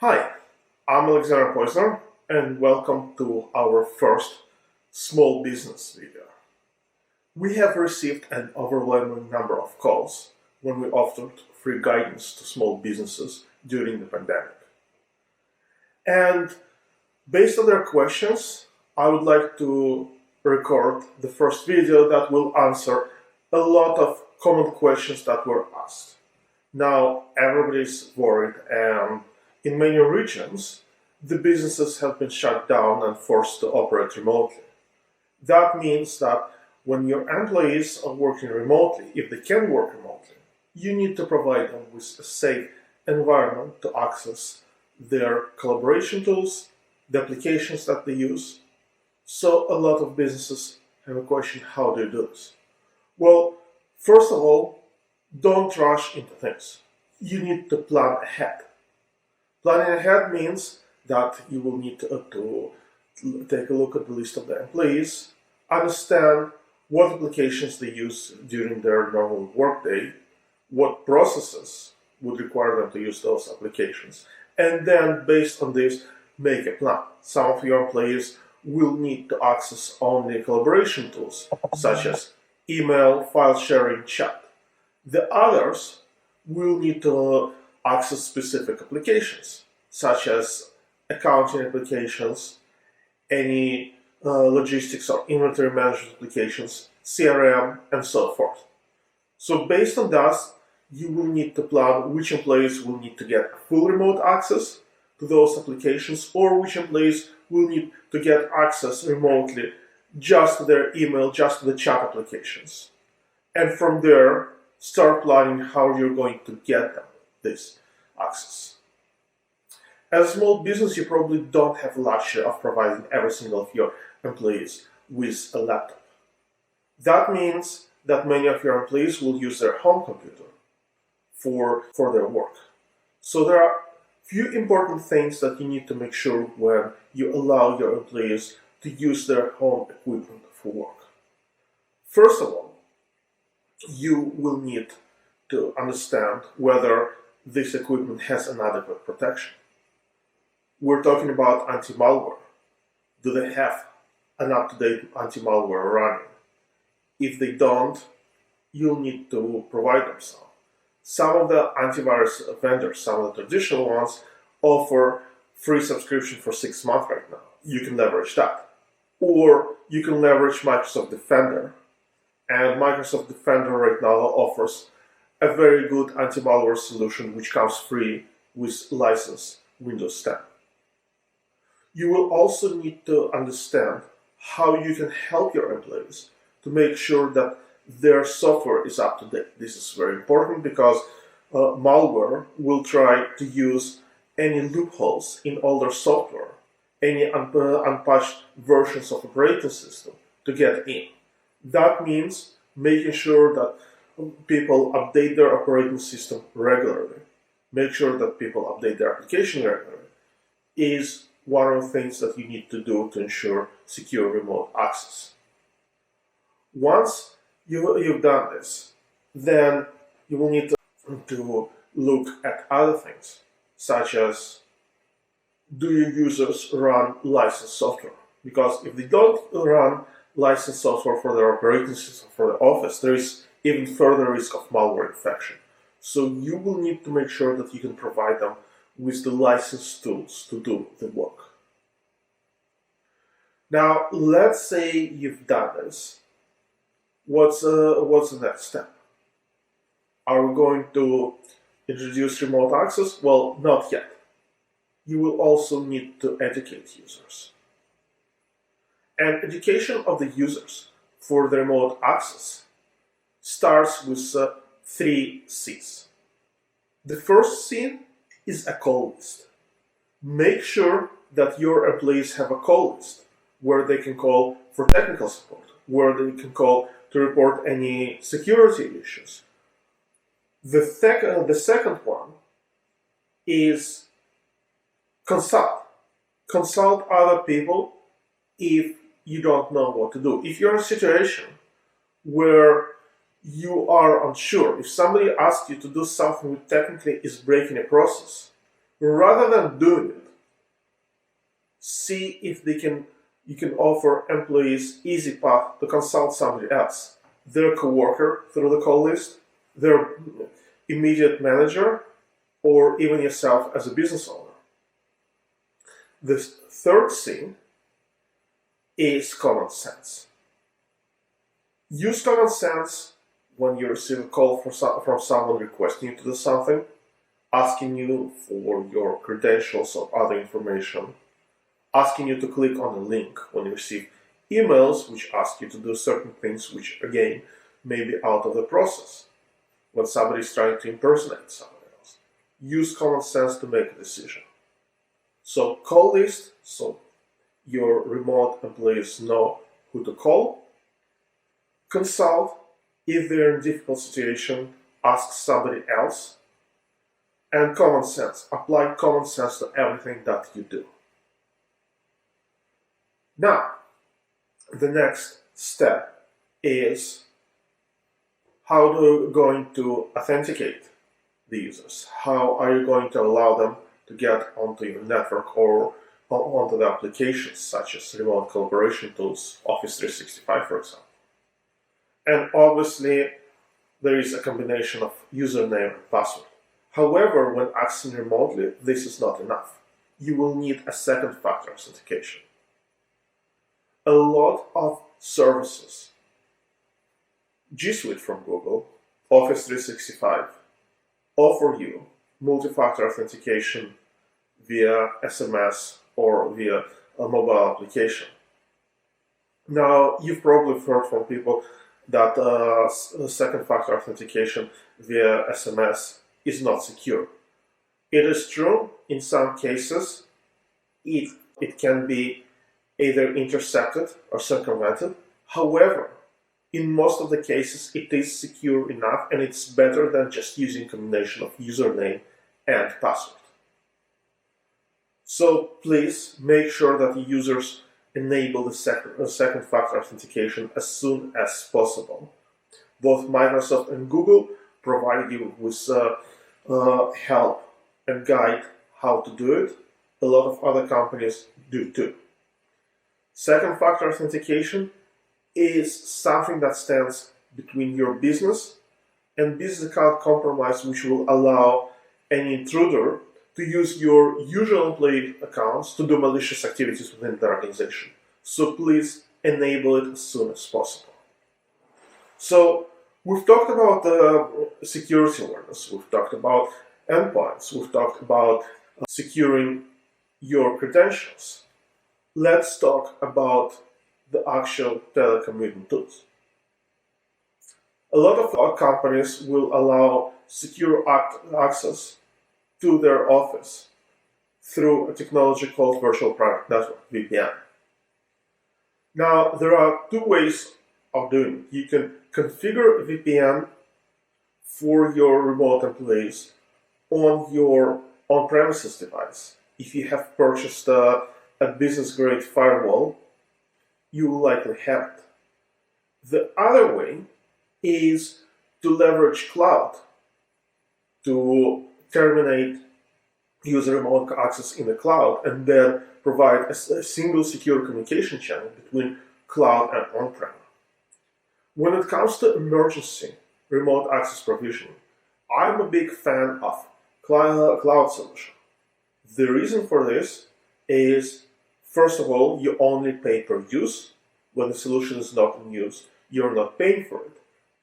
Hi, I'm Poizner and welcome to our first small business video. We have received an overwhelming number of calls when we offered free guidance to small businesses during the pandemic. And based on their questions, I would like to record the first video that will answer a lot of common questions that were asked. Now everybody's worried, and in many regions, the businesses have been shut down and forced to operate remotely. That means that when your employees are working remotely, if they can work remotely, you need to provide them with a safe environment to access their collaboration tools, the applications that they use. So a lot of businesses have a question, how do you do this? Well, first of all, don't rush into things. You need to plan ahead. Planning ahead means that you will need to take a look at the list of the employees, understand what applications they use during their normal workday, what processes would require them to use those applications, and then based on this, make a plan. Some of your employees will need to access only collaboration tools, such as email, file sharing, chat. The others will need to access specific applications, such as accounting applications, any logistics or inventory management applications, CRM, and so forth. So based on that, you will need to plan which employees will need to get full remote access to those applications, or which employees will need to get access remotely just to their email, just to the chat applications. And from there, start planning how you're going to get them this access. As a small business, you probably don't have the luxury of providing every single of your employees with a laptop. That means that many of your employees will use their home computer for their work. So there are few important things that you need to make sure when you allow your employees to use their home equipment for work. First of all, you will need to understand whether this equipment has an adequate protection. We're talking about anti-malware. Do they have an up-to-date anti-malware running? If they don't, you'll need to provide them some. Some of the antivirus vendors, some of the traditional ones, offer free subscription for 6 months right now. You can leverage that. Or you can leverage Microsoft Defender. And Microsoft Defender right now offers a very good anti-malware solution which comes free with license Windows 10. You will also need to understand how you can help your employees to make sure that their software is up to date. This is very important because malware will try to use any loopholes in older software, any unpatched versions of operating system to get in. That means making sure that people update their operating system regularly, make sure that people update their application regularly, is one of the things that you need to do to ensure secure remote access. Once you've done this, then you will need to look at other things, such as, do your users run licensed software? Because if they don't run licensed software for their operating system for the office, there is even further risk of malware infection. So you will need to make sure that you can provide them with the licensed tools to do the work. Now, let's say you've done this. What's the next step? Are we going to introduce remote access? Well, not yet. You will also need to educate users. And education of the users for the remote access starts with 3 C's. The first C is a call list. Make sure that your employees have a call list where they can call for technical support, where they can call to report any security issues. The second one is consult. Consult other people if you don't know what to do. If you're in a situation where you are unsure, if somebody asks you to do something which technically is breaking a process, Rather than doing it, see if you can offer employees easy path to consult somebody else, their coworker through the call list, their immediate manager, or even yourself as a business owner. The third thing is common sense. Use common sense when you receive a call from someone requesting you to do something, asking you for your credentials or other information, asking you to click on a link when you receive emails which ask you to do certain things which, again, may be out of the process. When somebody is trying to impersonate someone else, use common sense to make a decision. So call list, so your remote employees know who to call. Consult if they're in a difficult situation, ask somebody else. And common sense, apply common sense to everything that you do. Now, the next step is how are you going to authenticate the users? How are you going to allow them to get onto your network or onto the applications such as remote collaboration tools, Office 365, for example? And obviously, there is a combination of username and password. However, when accessing remotely, this is not enough. You will need a second factor authentication. A lot of services, G Suite from Google, Office 365, offer you multi-factor authentication via SMS or via a mobile application. Now, you've probably heard from people that second factor authentication via SMS is not secure. It is true, in some cases, it can be either intercepted or circumvented. However, in most of the cases, it is secure enough and it's better than just using a combination of username and password. So please make sure that the users enable the second factor authentication as soon as possible. Both Microsoft and Google provide you with help and guide how to do it. A lot of other companies do too. Second factor authentication is something that stands between your business and business account compromise, which will allow any intruder to use your usual employee accounts to do malicious activities within the organization. So please enable it as soon as possible. So we've talked about security awareness, we've talked about endpoints, we've talked about securing your credentials. Let's talk about the actual telecommuting tools. A lot of companies will allow secure access to their office through a technology called Virtual Private Network, VPN. Now, there are two ways of doing it. You can configure a VPN for your remote employees on your on-premises device. If you have purchased a business-grade firewall, you will likely have it. The other way is to leverage cloud to terminate user remote access in the cloud and then provide a single secure communication channel between cloud and on-prem. When it comes to emergency remote access provisioning, I'm a big fan of cloud solution. The reason for this is, first of all, you only pay per use. When the solution is not in use, you're not paying for it.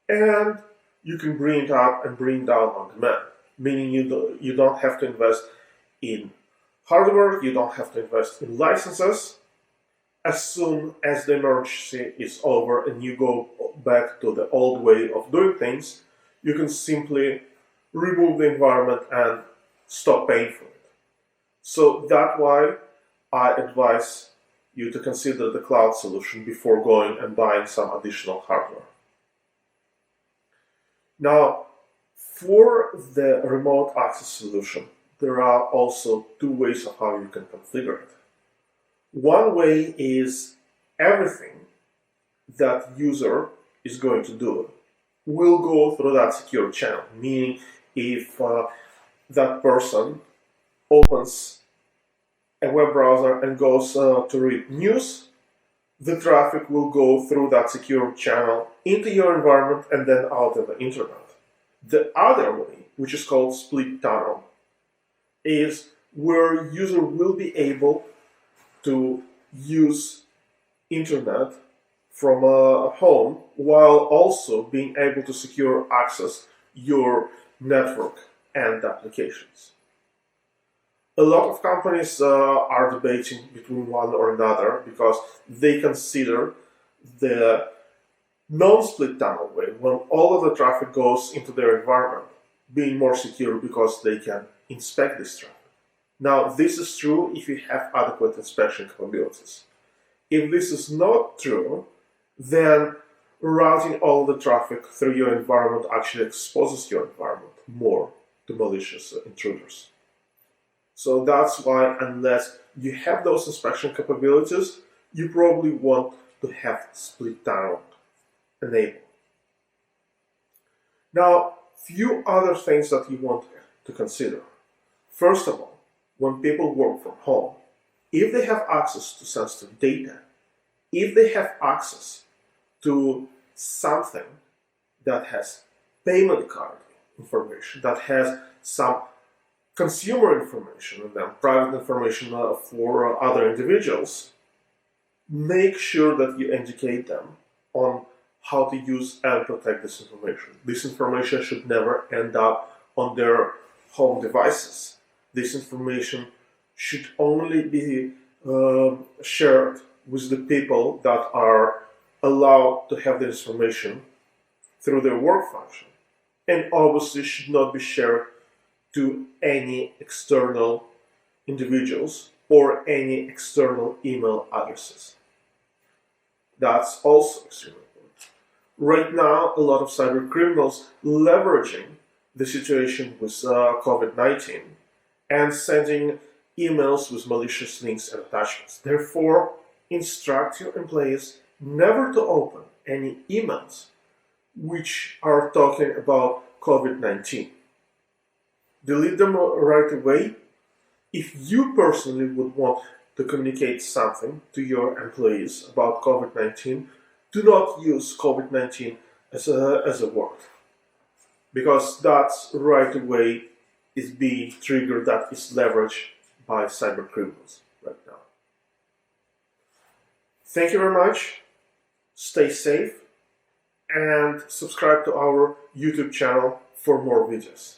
And you can bring it up and bring it down on demand, meaning you don't have to invest in hardware, you don't have to invest in licenses. As soon as the emergency is over and you go back to the old way of doing things, you can simply remove the environment and stop paying for it. So that's why I advise you to consider the cloud solution before going and buying some additional hardware. Now, for the remote access solution, there are also two ways of how you can configure it. One way is everything that user is going to do will go through that secure channel, meaning if that person opens a web browser and goes to read news, the traffic will go through that secure channel into your environment and then out of the internet. The other way, which is called split tunnel, is where user will be able to use internet from a home while also being able to secure access your network and applications. A lot of companies are debating between one or another because they consider the non-split tunnel way, when all of the traffic goes into their environment, being more secure because they can inspect this traffic. Now, this is true if you have adequate inspection capabilities. If this is not true, then routing all the traffic through your environment actually exposes your environment more to malicious intruders. So that's why, unless you have those inspection capabilities, you probably want to have split tunnel enabled. Now, few other things that you want to consider. First of all, when people work from home, if they have access to sensitive data, if they have access to something that has payment card information, that has some consumer information and then private information for other individuals, make sure that you educate them on how to use and protect this information. This information should never end up on their home devices. This information should only be shared with the people that are allowed to have the information through their work function, and obviously should not be shared to any external individuals or any external email addresses. That's also extremely important. Right now, a lot of cyber criminals leveraging the situation with COVID-19 and sending emails with malicious links and attachments. Therefore, instruct your employees never to open any emails which are talking about COVID-19. Delete them right away. If you personally would want to communicate something to your employees about COVID-19, do not use COVID-19 as a word, because that's right away is being triggered, that is leveraged by cyber criminals right now. Thank you very much. Stay safe and subscribe to our YouTube channel for more videos.